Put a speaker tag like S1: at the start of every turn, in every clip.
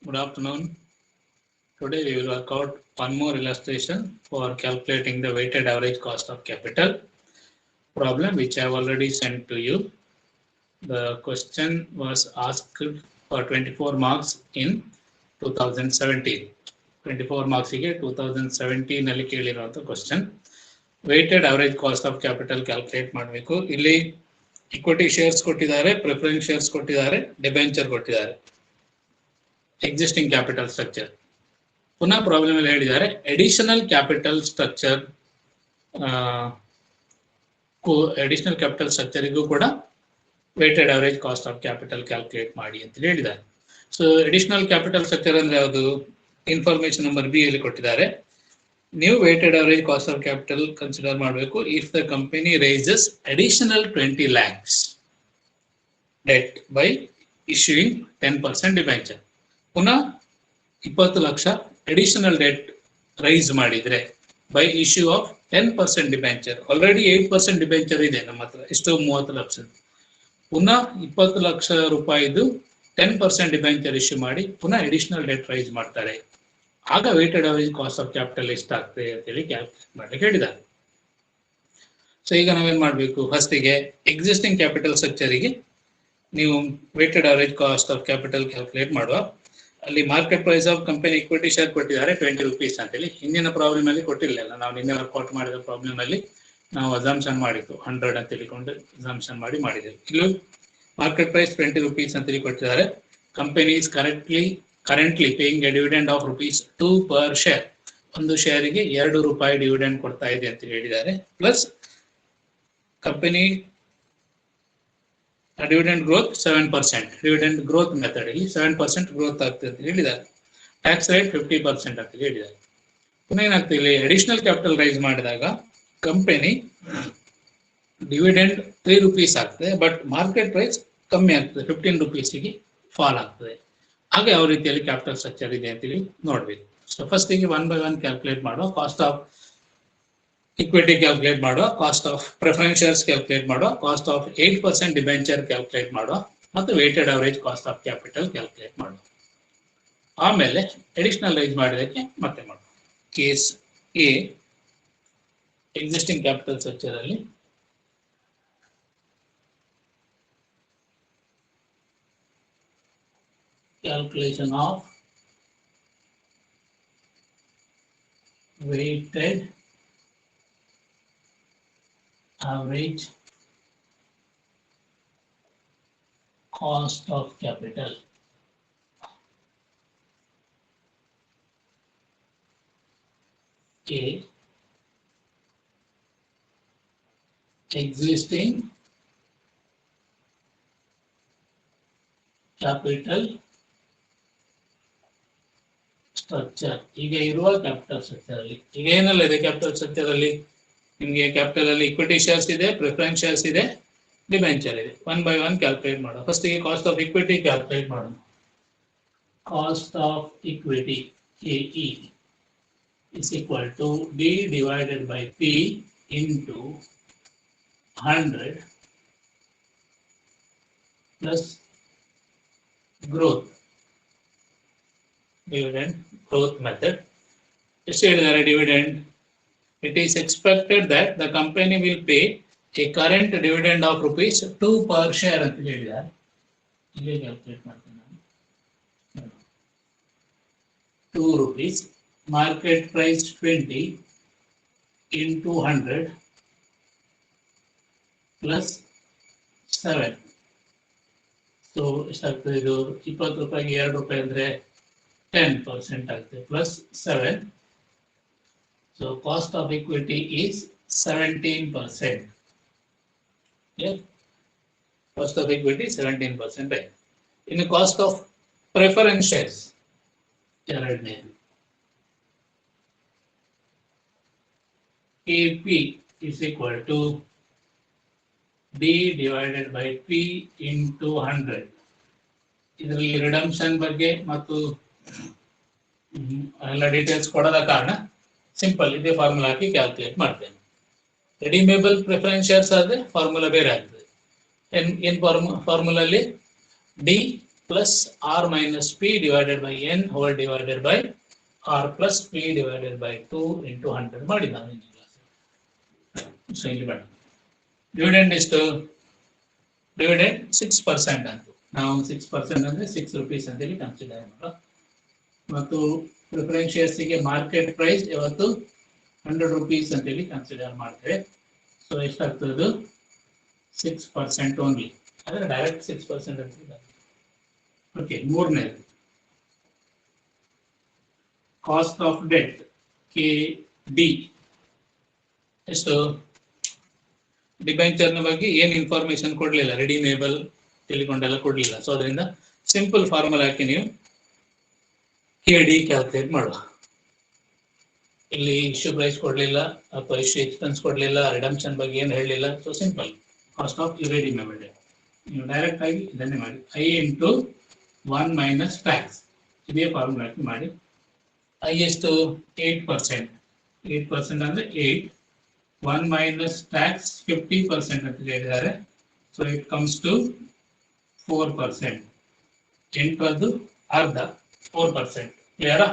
S1: Good afternoon. Today we will work out one more illustration for calculating the weighted average cost of capital problem, which I have already sent to you. The question was asked for 24 marks in 2017. 24 marks ಗೆ 2017 ನಲ್ಲಿ ಕೇಳಿರುವಂತ question. Weighted average cost of capital calculate ಮಾಡಬೇಕು. ಇಲ್ಲಿ equity shares ಕೊಟ್ಟಿದ್ದಾರೆ, preference shares ಕೊಟ್ಟಿದ್ದಾರೆ, debenture ಕೊಟ್ಟಿದ್ದಾರೆ. Existing capital structure. ಪುನಃ problem ಅಲ್ಲಿ ಹೇಳಿದ್ದಾರೆ ಅಡಿಷನಲ್ ಕ್ಯಾಪಿಟಲ್ ಸ್ಟ್ರಕ್ಚರಿಗೂ ಕೂಡ weighted average cost of capital calculate ಮಾಡಿ ಅಂತ ಹೇಳಿದ್ದಾರೆ. ಸೊ ಅಡಿಷನಲ್ ಕ್ಯಾಪಿಟಲ್ ಸ್ಟ್ರಕ್ಚರ್ ಅಂದ್ರೆ ಯಾವುದು? ಇನ್ಫಾರ್ಮೇಶನ್ ನಂಬರ್ ಬಿ ಅಲ್ಲಿ ಕೊಟ್ಟಿದ್ದಾರೆ. ನೀವು weighted average cost of capital consider ಮಾಡಬೇಕು if the company raises additional 20 lakhs debt by issuing 10% debenture. ಪುನಃ 20 ಲಕ್ಷ ಅಡಿಷನಲ್ ಡೆಟ್ ರೈಸ್ ಮಾಡಿದ್ರೆ by issue of 10% debenture. Already 8% debenture ಇದೆ ನಮ್ಮ ಹತ್ರ, ಎಷ್ಟು 30 ಲಕ್ಷ. ಪುನಃ 20 ಲಕ್ಷ ರೂಪಾಯಿದು 10% ಡಿಬೆಂಚರ್ ಇಶ್ಯೂ ಮಾಡಿ ಪುನಃ ಅಡಿಷನಲ್ ಡೆಟ್ ರೈಸ್ ಮಾಡ್ತಾರೆ. ಆಗ weighted average cost of capital ಎಷ್ಟಾಗ್ತದೆ ಅಂತೇಳಿ ಕ್ಯಾಲ್ಕುಲೇಟ್ ಮಾಡ್ಲಿಕ್ಕೆ ಹೇಳಿದ್ದಾರೆ. ಸೊ ಈಗ ನಾವೇನ್ ಮಾಡಬೇಕು? ಫಸ್ಟಿಗೆ ಎಕ್ಸಿಸ್ಟಿಂಗ್ ಕ್ಯಾಪಿಟಲ್ ಸ್ಟ್ರಕ್ಚರಿಗೆ ನೀವು weighted average cost of capital calculate ಮಾಡುವ. ಅಲ್ಲಿ market price of company equity share ಕೊಟ್ಟಿದ್ದಾರೆ 20 rupees ಅಂತೇಳಿ. ಹಿಂದಿನ ಪ್ರಾಬ್ಲಮ್ ಅಲ್ಲಿ ಕೊಟ್ಟಿರಲಿಲ್ಲ, ನಾವು ನಿನ್ನೆ ವರ್ಕೌಟ್ ಮಾಡಿದ ಪ್ರಾಬ್ಲಮ್ ಅಲ್ಲಿ ನಾವು ಅಸಂಪ್ಷನ್ ಮಾಡಿದ್ದು 100 ಅಂತ ಹೇಳಿಕೊಂಡು ಅಸಂಪ್ಷನ್ ಮಾಡಿದ್ದೇವೆ. ಇಲ್ಲಿ ಮಾರ್ಕೆಟ್ ಪ್ರೈಸ್ 20 rupees ಅಂತೇಳಿ ಕೊಟ್ಟಿದ್ದಾರೆ. Company is currently paying A dividend of ₹2 per share. ಒಂದು ಶೇರಿಗೆ 2 ರೂಪಾಯಿ ಡಿವಿಡೆಂಡ್ ಕೊಡ್ತಾ ಇದೆ ಅಂತ ಹೇಳಿದ್ದಾರೆ. Plus company dividend growth 7%. Dividend growth method ಇಲ್ಲಿ 7% ಗ್ರೋತ್ ಆಗ್ತದೆ ಅಂತ ಹೇಳಿದ್ದಾರೆ. ಟ್ಯಾಕ್ಸ್ ರೇಟ್ 50% ಅಂತ ಹೇಳಿದ್ದಾರೆ. ಪುನಃ ಏನಾಗ್ತದೆ ಇಲ್ಲಿ ಅಡಿಷನಲ್ ಕ್ಯಾಪಿಟಲ್ ರೈಸ್ ಮಾಡಿದಾಗ ಕಂಪನಿ ಡಿವಿಡೆಂಡ್ 3 rupees ಆಗ್ತದೆ, ಬಟ್ ಮಾರ್ಕೆಟ್ ಪ್ರೈಸ್ ಕಮ್ಮಿ ಆಗ್ತದೆ, 15 rupeesಗೆ ಫಾಲ್ ಆಗ್ತದೆ. ಹಾಗೆ ಯಾವ ರೀತಿಯಲ್ಲಿ ಕ್ಯಾಪಿಟಲ್ ಸ್ಟ್ರಕ್ಚರ್ ಇದೆ ಅಂತೇಳಿ ನೋಡ್ಬೇಕು. ಸೊ ಫಸ್ಟ್ ಗೆ 1 by 1 ಕ್ಯಾಲ್ಕುಲೇಟ್ ಮಾಡುವ. ಕಾಸ್ಟ್ ಆಫ್ ಇಕ್ವಿಟಿ ಕ್ಯಾಲ್ಕುಲೇಟ್ ಮಾಡುವ, cost of preference shares calculate ಮಾಡುವ, ಕಾಸ್ಟ್ ಆಫ್ 8% ಡಿಬೆಂಚರ್ ಕ್ಯಾಲ್ಕುಲೇಟ್ ಮಾಡುವ, ಮತ್ತು weighted average cost of capital calculate ಮಾಡುವ. ಆಮೇಲೆ ಅಡಿಷನಲ್ ರೈಸ್ ಮಾಡಿದಕ್ಕೆ ಮತ್ತೆ ಮಾಡುವ. Case A, existing capital structure ಅಲ್ಲಿ calculation of weighted average cost of capital. A, existing capital structure. ಈಗ ಇರುವ ಕ್ಯಾಪಿಟಲ್ ಸ್ಟ್ರಕ್ಚರ್ ಅಲ್ಲಿ ಈಗ ಏನೆಲ್ಲ ಇದೆ? ಕ್ಯಾಪಿಟಲ್ ಸ್ಟ್ರಕ್ಚರ್ ಅಲ್ಲಿ ನಿಮಗೆ ಕ್ಯಾಪಿಟಲ್ ಅಲ್ಲಿ ಇಕ್ವಿಟಿ ಶೇರ್ಸ್ ಇದೆ, ಪ್ರಿಫರೆನ್ಸ್ ಶೇರ್ಸ್ ಇದೆ, ಡಿಬೆಂಚರ್ ಇದೆ. 1 by 1 ಕ್ಯಾಲ್ಕುಲೇಟ್ ಮಾಡೋಣ. ಫಸ್ಟ್ ಗೆ ಕಾಸ್ಟ್ ಆಫ್ ಇಕ್ವಿಟಿ ಕ್ಯಾಲ್ಕುಲೇಟ್ ಮಾಡೋಣ. Cost of equity KE is equal to D divided by P into 100 plus growth. Dividend growth method. Dividend. It is expected that the company will pay a current dividend of ₹2 per share. ₹2. Market price 20 into 100 plus 7. So ಎಷ್ಟಾಗ್ತದೆ? ಇದು 20 ರೂಪಾಯಿಗೆ 2 ರೂಪಾಯಿ ಅಂದ್ರೆ 10% ಆಗ್ತದೆ, plus 7. So cost of equity is 17%. Cost of equity 17% ಆಯ್ತು. ಇನ್ನು cost of preference shares ಎರಡನೇದು KP is equal to D divided by P into 100. ಇದರಲ್ಲಿ ರಿಡಂಪ್ಷನ್ ಬಗ್ಗೆ ಮತ್ತು ಎಲ್ಲ ಡೀಟೇಲ್ಸ್ ಕೊಡದ ಕಾರಣ ಸಿಂಪಲ್ ಇದೇ ಫಾರ್ಮುಲಾ ಹಾಕಿ ಕ್ಯಾಲ್ಕುಲೇಟ್ ಮಾಡ್ತೇನೆ. ರಿಡೀಮೇಬಲ್ ಪ್ರಿಫರೆನ್ಸ್ ಶೇರ್ಸ್ ಆದ್ರೆ ಫಾರ್ಮುಲಾ ಬೇರೆ ಆಗ್ತದೆ. ಏನ್ ಫಾರ್ಮುಲಾ ಅಲ್ಲಿ D plus r minus p divided by n whole divided by r plus p divided by 2 into 100 ಮಾಡಿದ ಸೊ ಇಲ್ಲಿ ಬೇಡ ಡಿವಿಡೆಂಡ್ ಎಷ್ಟು ಡಿವಿಡೆಂಡ್ 6% ಅಂತ ನಾವು 6% ಅಂದ್ರೆ 6 rupees ಅಂತ ಹೇಳಿ ಕನ್ಸಿಡರ್ ಮಾಡೋಣ ಮತ್ತು ಪ್ರಿಫರೆನ್ಸ್ ಶೇರ್ಸ್ ಗೆ ಮಾರ್ಕೆಟ್ ಪ್ರೈಸ್ ಯಾವತ್ತು 100 rupees ಅಂತ ಹೇಳಿ ಕನ್ಸಿಡರ್ ಮಾಡ್ತೇವೆ ಸೊ ಎಷ್ಟಾಗ್ತದೆ 6% ಓನ್ಲಿ ಅಂದ್ರೆ ಡೈರೆಕ್ಟ್ 6% ಅಂತ ಓಕೆ ಮೂರನೇದು ಕಾಸ್ಟ್ ಆಫ್ ಡೆಟ್ KD ಎಷ್ಟು ಡಿಬೆಂಚರ್ನ ಬಗ್ಗೆ ಏನು ಇನ್ಫಾರ್ಮೇಶನ್ ಕೊಡಲಿಲ್ಲ ರೆಡಿಮೇಬಲ್ ತಿಳ್ಕೊಂಡೆಲ್ಲ ಕೊಡಲಿಲ್ಲ ಸೊ ಅದರಿಂದ ಸಿಂಪಲ್ ಫಾರ್ಮುಲಾ ಹಾಕಿ ನೀವು KD ಕ್ಯಾಲ್ಕುಲೇಟ್ ಮಾಡುವ ಇಲ್ಲಿ ಇಶ್ಯೂ ಪ್ರೈಸ್ ಕೊಡಲಿಲ್ಲ ಅಥವಾ ಇಶ್ಯೂ ಎಕ್ಸ್ಪೆನ್ಸ್ ಕೊಡಲಿಲ್ಲ ರಿಡಂಪ್ಷನ್ ಬಗ್ಗೆ ಏನು ಹೇಳಲಿಲ್ಲ so simple cost of redeemable debt ನೀವು ಡೈರೆಕ್ಟ್ ಆಗಿ ಇದನ್ನೇ ಮಾಡಿ I ಇಂಟು 1 ಮೈನಸ್ ಟ್ಯಾಕ್ಸ್ ಇದೇ ಫಾರ್ಮುಲಾ ಹಾಕಿ ಮಾಡಿ I ಎಷ್ಟು 8% ಅಂದ್ರೆ 8 1 minus tax 50% ಅಂತ ಹೇಳಿದ್ದಾರೆ ಸೊ ಇಟ್ ಕಮ್ಸ್ ಟು 4% 8 ಅರ್ಧ 4% ಕ್ಲಿಯರಾ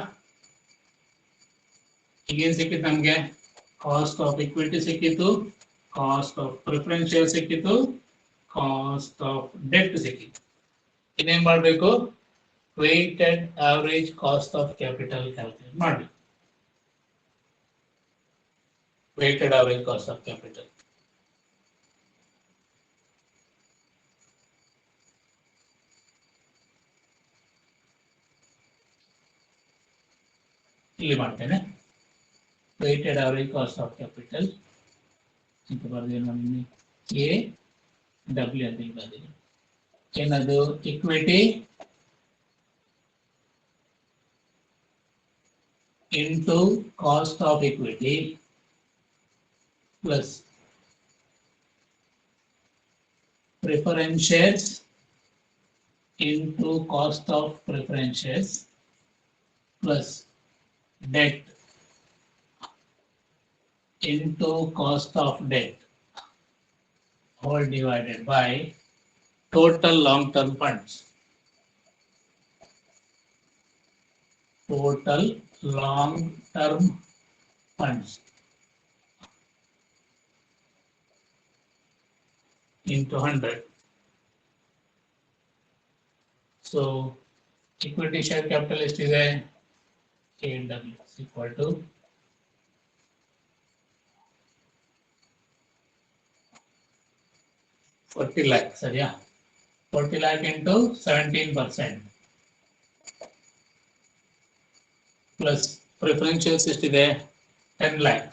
S1: ಈಗೇನು ಸಿಕ್ಕಿತ್ತು ನಮಗೆ ಕಾಸ್ಟ್ ಆಫ್ ಇಕ್ವಿಟಿ ಸಿಕ್ಕಿತ್ತು ಕಾಸ್ಟ್ ಆಫ್ ಪ್ರಿಫರೆನ್ಸ್ ಶೇರ್ ಸಿಕ್ಕಿತ್ತು ಕಾಸ್ಟ್ ಆಫ್ ಡೆಟ್ ಸಿಕ್ಕಿತ್ತು ಇನ್ನೇನ್ ಮಾಡಬೇಕು weighted average cost of capital calculate ಮಾಡಿ weighted average cost of capital ಇಲ್ಲಿ ಮಾಡ್ತೇನೆ weighted average cost of capital ಅಂತ ಬರ್ದೇನು ನೋಡಿ A W ಅಂತ ಬರ್ದೇನೆ ಏನದು equity into cost of equity plus preference shares into cost of preference shares plus debt into cost of debt all divided by total long-term funds. Total long-term funds into 100. So equity share capitalist is a KW is equal to 40 lakh. So yeah, 40 lakh into 17%. Plus preference shares ಎಷ್ಟಿದೆ 10 lakh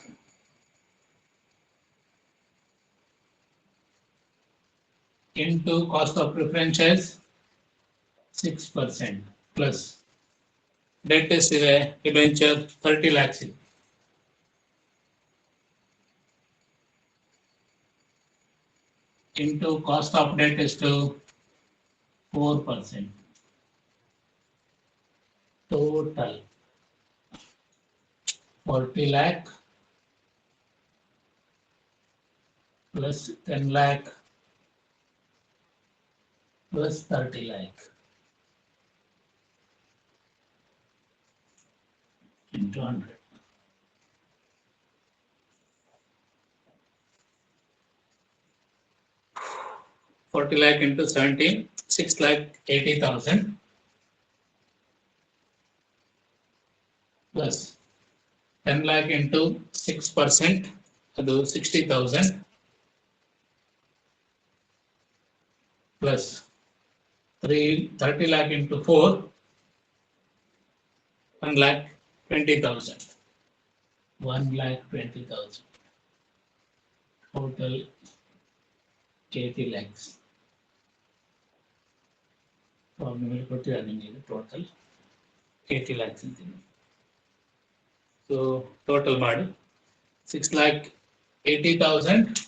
S1: into cost of preference shares 6% plus debt ಎಷ್ಟಿದೆ debenture 30 lakhs into cost of debt ಎಷ್ಟು 4% total 40 lakh plus 10 lakh plus 30 lakh into 100. $40 lakh into 17, 6,80,000 plus 10 lakh into 6%, ಅದು 60,000 plus 30 lakh into 4, 1,20,000. 1,20,000. Total 80 lakhs. Total 80 lakhs. So total ಮಾಡಿ 6,80,000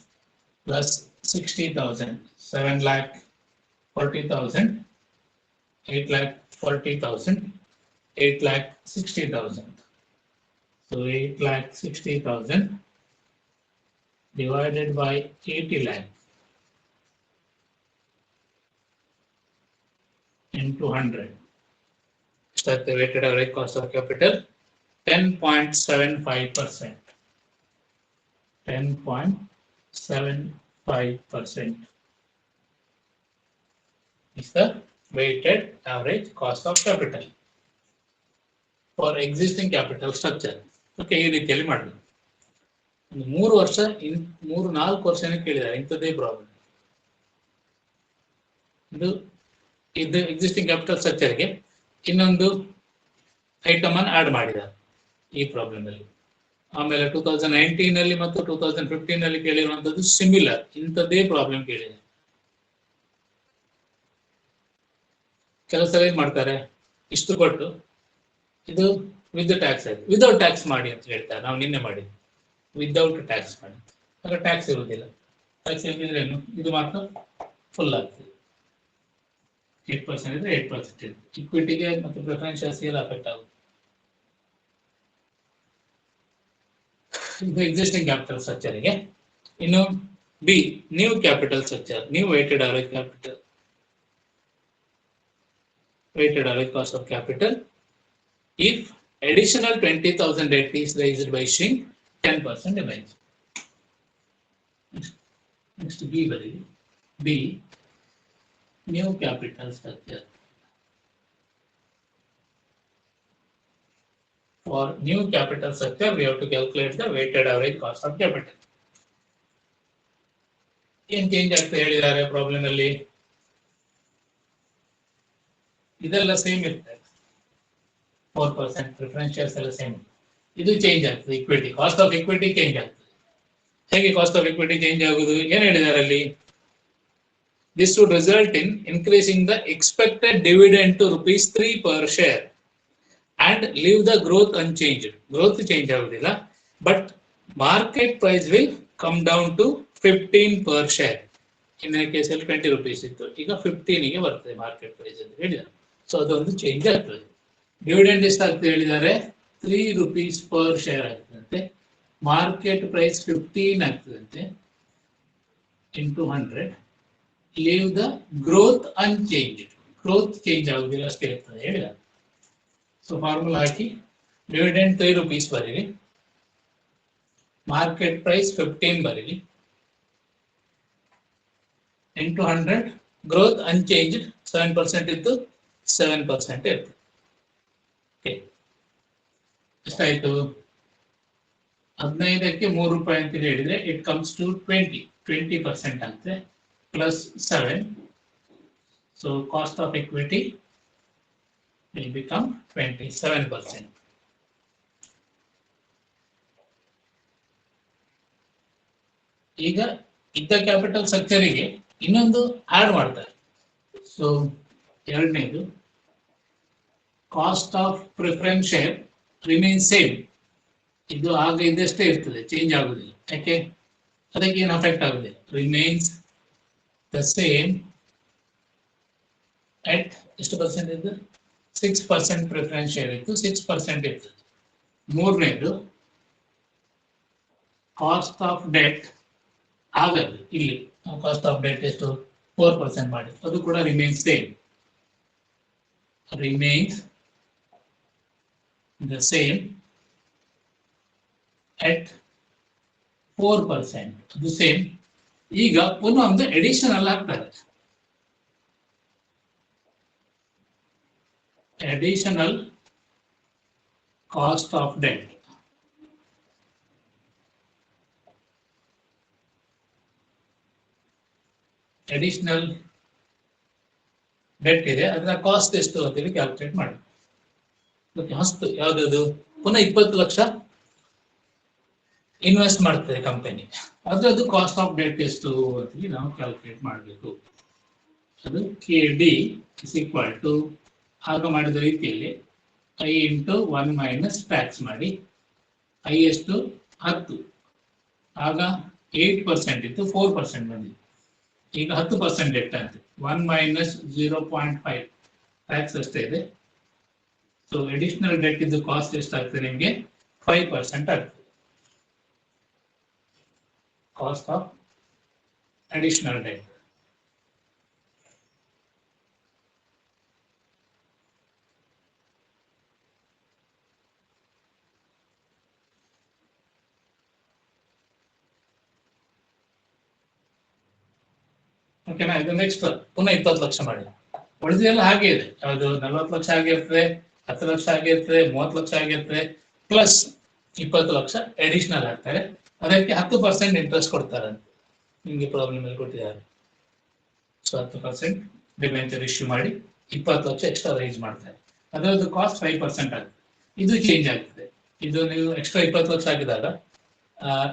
S1: plus 60,000, 7,40,000, 8,40,000, 8,60,000. So 8,60,000 divided by 80 lakh into 100. Start the weighted average cost of capital 10.75%. 10.75% is the weighted average cost of capital for existing capital structure. Okay, ಈ ರೀತಿಯಲ್ಲಿ ಮಾಡಬೇಕು. 3 ವರ್ಷ 3-4 ವರ್ಷನೇ ಕೇಳಿದ್ದಾರೆ ಇಂಥದ್ದೇ problem. ಇದು existing capital ಸ್ಟ್ರಕ್ಚರ್ಗೆ ಇನ್ನೊಂದು ಐಟಮ್ ಅನ್ನು ಆಡ್ ಮಾಡಿದ್ದಾರೆ ಈ ಪ್ರಾಬ್ಲಮ್ ಅಲ್ಲಿ. ಆಮೇಲೆ 2019 ಅಲ್ಲಿ ಮತ್ತು 2015 ಅಲ್ಲಿ ಕೇಳಿರುವಂತದ್ದು ಸಿಮಿಲರ್ ಇಂಥದ್ದೇ ಪ್ರಾಬ್ಲಮ್ ಕೇಳಿದೆ. ಕೆಲವು ಸಲ ಏನ್ ಮಾಡ್ತಾರೆ, ಇಷ್ಟು ಕೊಟ್ಟು ಇದು ವಿತ್ ಟ್ಯಾಕ್ಸ್ ಆಯ್ತು, ವಿದೌಟ್ ಟ್ಯಾಕ್ಸ್ ಮಾಡಿ ಅಂತ ಹೇಳ್ತಾರೆ. ನಾವು ನಿನ್ನೆ ಮಾಡಿದ್ವಿ ವಿದೌಟ್ ಟ್ಯಾಕ್ಸ್ ಮಾಡಿ, ಆಗ ಟ್ಯಾಕ್ಸ್ ಇರುವುದಿಲ್ಲ. ಟ್ಯಾಕ್ಸ್ ಇಲ್ಲದಿದ್ರೆ ಏನು, ಇದು ಮಾತ್ರ ಫುಲ್ ಆಗ್ತದೆ. 8% ಇದ್ರೆ 8% ಇದೆ. ಇಕ್ವಿಟಿಗೆ ಮತ್ತು ಪ್ರಿಫರೆನ್ಸ್ ಶೇರ್ಸ್ಗೆಲ್ಲ ಅಫೆಕ್ಟ್ ಆಗುತ್ತೆ. ಇದು ಎಕ್ಸಿಸ್ಟಿಂಗ್ ಕ್ಯಾಪಿಟಲ್ ಸ್ಟ್ರಕ್ಚರ್ಗೆ. ಇನ್ನು B, new capital structure, new weighted average capital, weighted average cost of capital if additional 20,000 debt is raised by issuing 10% debentures. Next B ಬರೀ. B, new capital structure. For new capital structure, we have to calculate the weighted average cost of capital. ಏನ್ change ಆಗ್ತದೆ ಹೇಳಿದ್ದಾರೆ problem ಅಲ್ಲಿ? ಇದೆಲ್ಲ same ಇರ್ತದೆ, 4% preference shares ಎಲ್ಲ same. ಇದು change ಆಗ್ತದೆ, equity cost of equity change ಆಗ್ತದೆ. ಹೇಗೆ ಕಾಸ್ಟ್ ಆಫ್ ಇಕ್ವಿಟಿ ಚೇಂಜ್ ಆಗುದು? ಏನ್ ಹೇಳಿದ್ದಾರೆ ಅಲ್ಲಿ? This would result in increasing the expected dividend to ₹3 per share and leave the growth unchanged. Growth change ಆಗುದಿಲ್ಲ, but market price will come down to 15 per share. In a case ಅಲ್ಲಿ ₹20 ಇತ್ತು, ಈಗ 15 ಗೆ ಬರ್ತದೆ ಮಾರ್ಕೆಟ್ ಪ್ರೈಸ್ ಅಂತ ಹೇಳಿದ್ದಾರೆ. So ಅದೊಂದು change ಆಗ್ತದೆ. ಡಿವಿಡೆಂಡ್ ಎಷ್ಟಾಗ್ತದೆ ಹೇಳಿದ್ದಾರೆ? ₹3 per share ಆಗ್ತದಂತೆ. ಮಾರ್ಕೆಟ್ ಪ್ರೈಸ್ 15 ಆಗ್ತದಂತೆ into 100. Leave the growth unchanged. Growth change ಆಗುದಿಲ್ಲ, ಅಷ್ಟೇ ಇರ್ತದೆ ಹೇಳಿದ. ಸೊ ಫಾರ್ಮುಲಾ ಹಾಕಿ ಡಿವಿಡೆಂಡ್ ₹3 ಬರೀರಿ, ಮಾರ್ಕೆಟ್ ಪ್ರೈಸ್ 15 ಬರೀರಿ, into 100. ಗ್ರೋತ್ ಅನ್ಚೇಂಜ್ಡ್ 7% ಇತ್ತು, 7% ಇರ್ತದೆ. ಓಕೆ, ಎಷ್ಟಾಯ್ತು? 15ಕ್ಕೆ ₹3 ಅಂತ ಹೇಳಿದ್ರೆ ಇಟ್ ಕಮ್ಸ್ ಟು 20% ಆಗ್ತದೆ plus 7. So cost of equity will become 27%. ಈಗ ಇದ್ದ ಕ್ಯಾಪಿಟಲ್ ಸ್ಟ್ರಕ್ಚರಿಗೆ ಇನ್ನೊಂದು ಆಡ್ ಮಾಡ್ತಾರೆ. ಸೊ ಎರಡನೇದು, cost of preference share remain same. ಇದು ಆಗ ಇದಷ್ಟೇ ಇರ್ತದೆ, ಚೇಂಜ್ ಆಗುದಿಲ್ಲ. ಯಾಕೆ? ಅದಕ್ಕೆ ಏನು ಅಫೆಕ್ಟ್ ಆಗುದಿಲ್ಲ. ರಿಮೈನ್ಸ್ the same at ಎಷ್ಟು ಪರ್ಸೆಂಟ್ ಇದ್ದು? 6% ಪ್ರಿಫರೆನ್ಸ್ ಶೇರ್ ಇತ್ತು, 6% ಇರ್ತದೆ. ಮೂರನೇದು, ಕಾಸ್ಟ್ ಆಫ್ ಡೆಟ್ ಆಗಲ್ಲ. ಇಲ್ಲಿ ಕಾಸ್ಟ್ ಆಫ್ ಡೆಟ್ ಎಷ್ಟು? 4% ಮಾಡಿ, ಅದು ಕೂಡ remains same. Remains the same at 4%, ಅದು ಸೇಮ್. ಈಗ ಪುನಃ ಒಂದು ಅಡಿಷನಲ್ ಆಗ್ತದೆ. Additional cost of debt. Additional debt ಇದೆ, ಅದರ ಕಾಸ್ಟ್ ಎಷ್ಟು ಅಂತೇಳಿ ಕ್ಯಾಲ್ಕುಲೇಟ್ ಮಾಡಿ. ಅಷ್ಟು ಯಾವ್ದು? ಪುನಃ 20 ಲಕ್ಷ ಇನ್ವೆಸ್ಟ್ ಮಾಡ್ತದೆ ಕಂಪನಿ, ಅದ್ರದ್ದು ಕಾಸ್ಟ್ ಆಫ್ ಡೆಟ್ ಎಷ್ಟು ಅಂತೇಳಿ ನಾವು ಕ್ಯಾಲ್ಕುಲೇಟ್ ಮಾಡಬೇಕು. ಅದು KD is equal to, ಆಗ ಮಾಡಿದ ರೀತಿಯಲ್ಲಿ I into 1 minus ಟ್ಯಾಕ್ಸ್ ಮಾಡಿ. I ಎಷ್ಟು? 10. ಆಗ 8% ಇತ್ತು, 4% ಬಂದಿದೆ. ಈಗ 10% ಡೆಟ್ ಅಂತೆ. 1 minus 0.5 ಟ್ಯಾಕ್ಸ್ ಅಷ್ಟೇ ಇದೆ. ಸೊ ಅಡಿಷನಲ್ ಡೆಟ್ ಇದ್ದು ಕಾಸ್ಟ್ ಎಷ್ಟಾಗ್ತದೆ ನಿಮಗೆ? 5% ಆಗ್ತದೆ. Cost of additional debt. ಓಕೆನಾ. ಇದು ನೆಕ್ಸ್ಟ್ ಪುನಃ 20 ಲಕ್ಷ ಮಾಡಿ. ಉಳಿದೆಲ್ಲ ಹಾಗೆ ಇದೆ, ಅದು 40 ಲಕ್ಷ ಆಗಿರ್ತದೆ, 10 ಲಕ್ಷ ಆಗಿರ್ತದೆ, 30 ಲಕ್ಷ ಆಗಿರ್ತದೆ, ಪ್ಲಸ್ 20 ಲಕ್ಷ ಅಡಿಷನಲ್ ಆಗ್ತಾರೆ. ಅದಕ್ಕೆ 10% ಇಂಟ್ರೆಸ್ಟ್ ಕೊಡ್ತಾರೆ. ನಿಮಗೆ ಪ್ರಾಬ್ಲಮ್ ಅಲ್ಲಿ ಕೊಟ್ಟಿದ್ದಾರೆ. ಸೊ 10% ಡಿಬೆಂಚರ್ ಇಶ್ಯೂ ಮಾಡಿ 20 ಲಕ್ಷ ಎಕ್ಸ್ಟ್ರಾ ರೈಸ್ ಮಾಡ್ತಾರೆ. ಅದರದ್ದು ಕಾಸ್ಟ್ 5% ಆಗುತ್ತೆ. ಇದು ಚೇಂಜ್ ಆಗ್ತದೆ. ಇದು ನೀವು ಎಕ್ಸ್ಟ್ರಾ 20 ಲಕ್ಷ ಆಗಿದಾಗ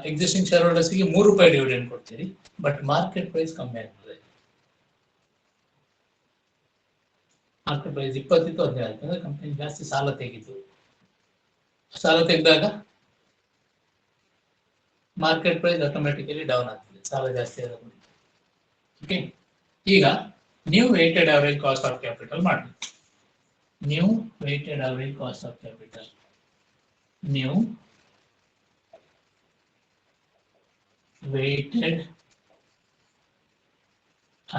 S1: ಎಕ್ಸಿಸ್ಟಿಂಗ್ ಶೇರ್ ಹೋಲ್ಡರ್ಸ್ಗೆ ₹3 ಡಿವಿಡೆಂಡ್ ಕೊಡ್ತೀರಿ, ಬಟ್ ಮಾರ್ಕೆಟ್ ಪ್ರೈಸ್ ಕಮ್ಮಿ ಆಗ್ತದೆ. ಮಾರ್ಕೆಟ್ ಪ್ರೈಸ್ 20 ಇತ್ತು, 15 ಆಗ್ತದೆ. ಕಂಪನಿ ಜಾಸ್ತಿ ಸಾಲ ತೆಗಿತು. ಸಾಲ ತೆಗೆದಾಗ ಮಾರ್ಕೆಟ್ ಪ್ರೈಸ್ ಆಟೋಮೆಟಿಕಲಿ ಡೌನ್ ಆಗ್ತದೆ, ಸಾಲ ಜಾಸ್ತಿ ಆಗುತ್ತೆ. ಓಕೆ, ಈಗ ನೀವು weighted average cost of capital ಮಾಡಿ. ನೀವು weighted average cost of capital, ನೀವು weighted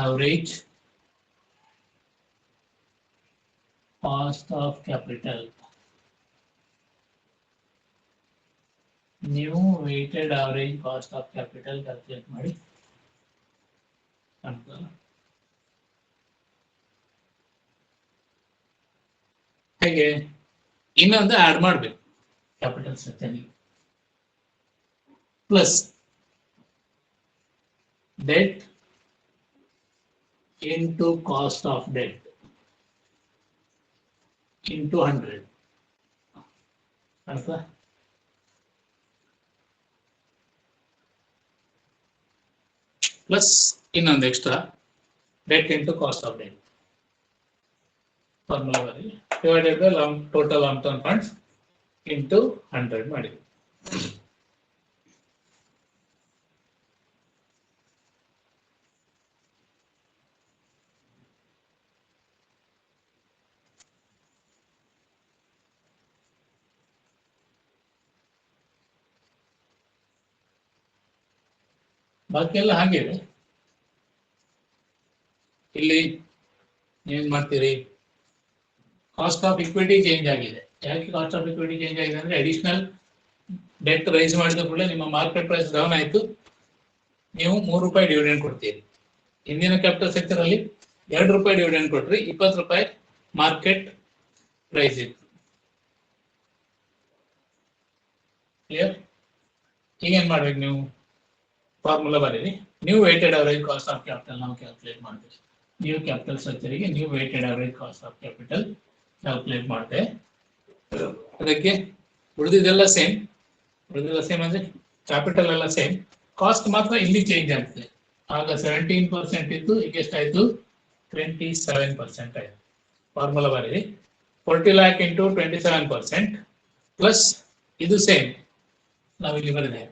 S1: average cost of capital, new weighted average cost of capital calculate ಮಾಡಿ. ಹೇಗೆ ಇನ್ನೊಂದು ಆಡ್ ಮಾಡಬೇಕು capital structure plus debt into cost of debt into 100. ಅರ್ಥ? Plus ಇನ್ನೊಂದು extra debt into cost of debt formula ಬರೀ divided by total long term funds into 100 ಮಾಡಿ. ಬಾಕಿ ಎಲ್ಲ ಹಾಗೆ ಇದೆ. ಇಲ್ಲಿ ಏನ್ ಮಾಡ್ತೀರಿ, ಕಾಸ್ಟ್ ಆಫ್ ಇಕ್ವಿಟಿ ಚೇಂಜ್ ಆಗಿದೆ. ಯಾಕೆ ಕಾಸ್ಟ್ ಆಫ್ ಇಕ್ವಿಟಿ ಚೇಂಜ್ ಆಗಿದೆ ಅಂದ್ರೆ ಅಡಿಷನಲ್ ಡೆಟ್ ರೈಸ್ ಮಾಡಿದ ಕೂಡಲೇ ನಿಮ್ಮ ಮಾರ್ಕೆಟ್ ಪ್ರೈಸ್ ಡೌನ್ ಆಯಿತು, ನೀವು ₹3 ಡಿವಿಡೆಂಡ್ ಕೊಡ್ತೀರಿ. ಹಿಂದಿನ ಕ್ಯಾಪಿಟಲ್ ಸ್ಟ್ರಕ್ಚರ್ ಅಲ್ಲಿ ₹2 ಡಿವಿಡೆಂಡ್ ಕೊಟ್ರಿ, ₹20 ಮಾರ್ಕೆಟ್ ಪ್ರೈಸ್ ಇತ್ತು. ಕ್ಲಿಯರ್? ಈಗ ಏನ್ ಮಾಡ್ಬೇಕು, ನೀವು ಫಾರ್ಮುಲಾ ಬರೀರಿ. New weighted average cost of capital ನಾವು ಕ್ಯಾಲ್ಕುಲೇಟ್ ಮಾಡ್ತೀವಿ. ನ್ಯೂ ಕ್ಯಾಪಿಟಲ್ ಸ್ಟ್ರಕ್ಚರಿಗೆ new weighted average cost of capital calculate ಮಾಡಿದೆ. ಅದಕ್ಕೆ ಉಳಿದಿದ್ದೆಲ್ಲ ಸೇಮ್. ಉಳಿದಿಲ್ಲ ಸೇಮ್ ಅಂದ್ರೆ ಕ್ಯಾಪಿಟಲ್ ಎಲ್ಲ ಸೇಮ್, ಕಾಸ್ಟ್ ಮಾತ್ರ ಇಲ್ಲಿ ಚೇಂಜ್ ಆಗ್ತದೆ. ಆಗ 17% ಇತ್ತು, ಈಗ ಎಷ್ಟಾಯ್ತು 27% ಆಯ್ತು. ಫಾರ್ಮುಲಾ ಬರೀರಿ. 40 lakh into 27% ಪ್ಲಸ್ ಇದು ಸೇಮ್ ನಾವಿಲ್ಲಿ ಬರೆದೆ,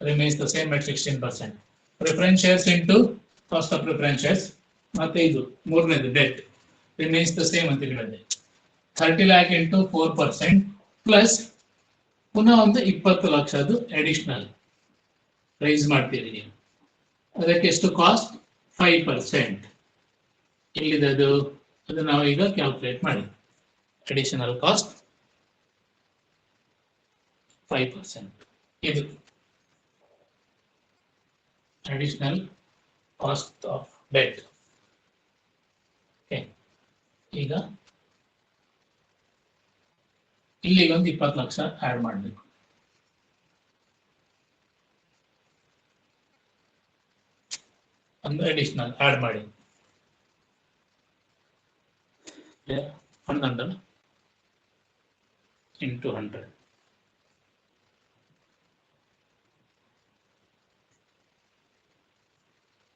S1: remains the same at 16%. Preference shares into cost of preference shares, ಮತ್ತೆ ಇದು ಮೂರನೇದು ಡೆಟ್ remains the same ಅಂತ ಹೇಳಿದೆ. 30 lakh into 4% ಪ್ಲಸ್ ಪುನಃ ಒಂದು 20 ಲಕ್ಷದ್ದು ಅಡಿಷನಲ್ ರೈಸ್ ಮಾಡ್ತೀರಿ ನೀವು. ಅದಕ್ಕೆ ಎಷ್ಟು ಕಾಸ್ಟ್ 5%. ಎಲ್ಲಿದೆ ಅದು ನಾವು ಈಗ ಕ್ಯಾಲ್ಕುಲೇಟ್ ಮಾಡಿ. Additional cost 5%. ಇದು additional cost of debt. Okay. ಈಗ ಇಲ್ಲಿಗೆ ಒಂದು 20 ಲಕ್ಷ ಆಡ್ ಮಾಡಬೇಕು. ಒಂದು ಅಡಿಷನಲ್ ಆಡ್ ಮಾಡಿ. 100 into 100.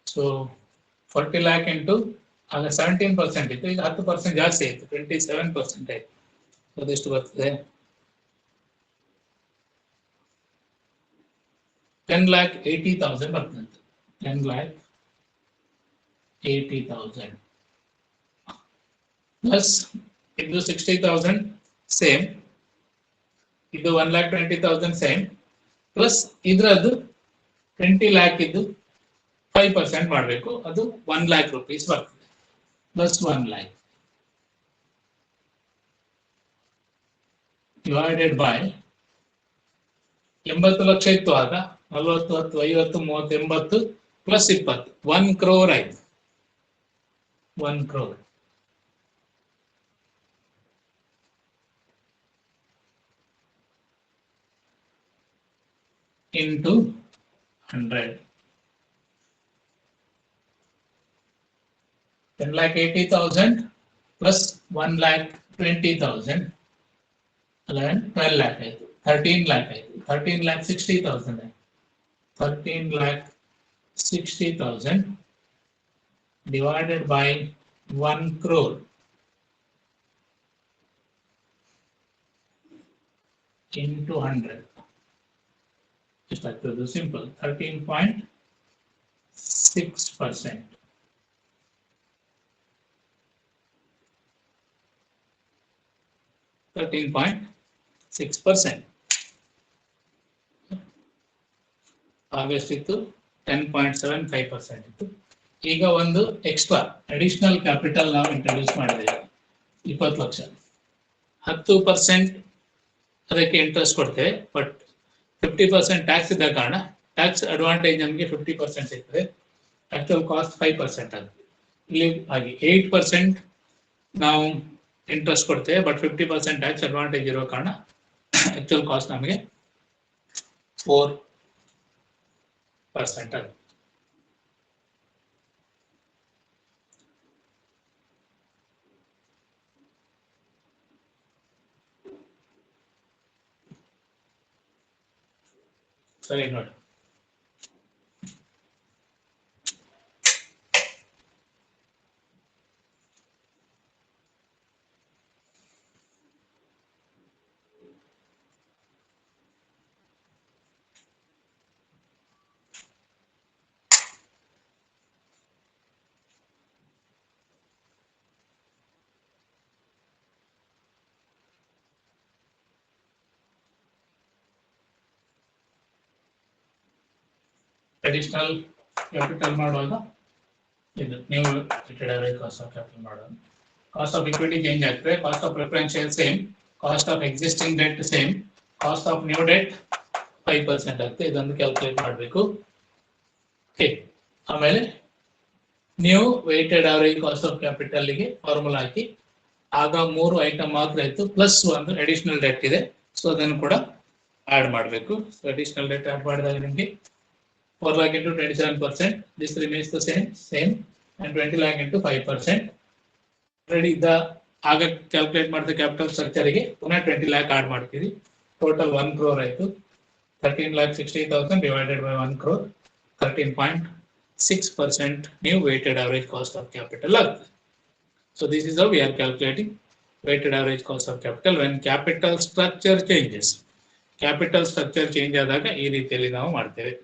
S1: ಸೊ 40 lakh into ಆಗ 17% ಇತ್ತು, ಈಗ 10% ಜಾಸ್ತಿ ಆಯ್ತು, 27% ಆಯ್ತು. ಅದೆಷ್ಟು ಬರ್ತದೆ, 10,80,000 ಬರ್ತದೆ. 10,80,000 ಪ್ಲಸ್ ಇದು 60,000 ಸೇಮ್, ಇದು 1,20,000 ಸೇಮ್, ಪ್ಲಸ್ ಇದ್ರದ್ದು 20 lakh ಇದ್ದು 5% ಮಾಡಬೇಕು, ಅದು 1 lakh rupees ಬರ್ತದೆ. Plus 1 lakh divided by 80 lakh ಇತ್ತು ಆಗ, 40, 10, 50, 30, 80 ಪ್ಲಸ್ 20 1 crore ಆಯ್ತು. 1 crore into 100. 10,80,000 plus 1,20,000. 12 lakh ಆಯ್ತು, 13 lakh ಆಯ್ತು, 13,60,000 ಆಯ್ತು. 13,60,000 divided by 1 crore into 100. Just like to do simple, 13.6%. 13.6%. August ಇತ್ತು 10.75% ಇತ್ತು. ಈಗ ಒಂದು ಎಕ್ಸ್ಟ್ರಾ ಅಡಿಷನಲ್ ಕ್ಯಾಪಿಟಲ್ ನಾವು ಇಂಟ್ರೊಡ್ಯೂಸ್ ಮಾಡಿದ್ದೇವೆ, 20 ಲಕ್ಷ. 10% ಅದಕ್ಕೆ ಇಂಟ್ರೆಸ್ಟ್ ಕೊಡ್ತೇವೆ, ಬಟ್ 50% ಟ್ಯಾಕ್ಸ್ ಇದ್ದ ಕಾರಣ ಟ್ಯಾಕ್ಸ್ ಅಡ್ವಾಂಟೇಜ್ ನಮಗೆ 50% ಇರ್ತದೆ. ಆಕ್ಚುಯಲ್ ಕಾಸ್ಟ್ 5% ಆಗುತ್ತೆ. ಇಲ್ಲಿ ಹಾಗೆ 8% ನಾವು ಇಂಟ್ರೆಸ್ಟ್ ಕೊಡ್ತೇವೆ, ಬಟ್ 50% ಟ್ಯಾಕ್ಸ್ ಅಡ್ವಾಂಟೇಜ್ ಇರೋ ಕಾರಣ ಆಕ್ಚುಯಲ್ ಕಾಸ್ಟ್ ನಮಗೆ 4% ಆಗುತ್ತೆ. ಸರಿ ನೋಡಿ, ಅಡಿಷನಲ್ ಕ್ಯಾಪಿಟಲ್ ಮಾಡುವಾಗ ಇದು ನೀವು ಕಾಸ್ಟ್ ಆಫ್ ಕ್ಯಾಪಿಟಲ್ ಮಾಡುವಾಗ ಕಾಸ್ಟ್ ಆಫ್ ಇಕ್ವಿಟಿ ಚೇಂಜ್ ಆಗ್ತದೆ, cost of preference share same, cost of existing debt same, cost of new debt 5% ಆಗುತ್ತೆ. ಇದನ್ನು ಕ್ಯಾಲ್ಕುಲೇಟ್ ಮಾಡಬೇಕು. ಓಕೆ, ಆಮೇಲೆ ನೀವು weighted average cost of capital ಗೆ ಫಾರ್ಮುಲಾ ಹಾಕಿ, ಆಗ 3 ಐಟಮ್ ಮಾತ್ರ ಇತ್ತು, ಪ್ಲಸ್ ಒಂದು ಅಡಿಷನಲ್ ಡೆಟ್ ಇದೆ, ಸೊ ಅದನ್ನು ಕೂಡ ಆಡ್ ಮಾಡಬೇಕು. ಸೊ ಅಡಿಷನಲ್ ಡೆಟ್ ಆಡ್ ಮಾಡಿದಾಗ ನಿಮಗೆ 4 lakh into 27%, this remains the same, and 20 lakh into 5%. Already the ಆಗ ಕ್ಯಾಲ್ಕುಲೇಟ್ ಮಾಡಿದ ಕ್ಯಾಪಿಟಲ್ ಸ್ಟ್ರಕ್ಚರ್ ಗೆ ಪುನಃ 20 lakh ಆಡ್ ಮಾಡ್ತೀವಿ. ಟೋಟಲ್ 1 crore ಆಯ್ತು. 13,60,000 divided by 1 crore, 13.6% new weighted average cost of capital ಆಗುತ್ತೆ. So this is how we are calculating weighted average cost of capital when capital structure changes. Capital structure change ಆದಾಗ ಈ ರೀತಿಯಲ್ಲಿ ನಾವು ಮಾಡ್ತೇವೆ.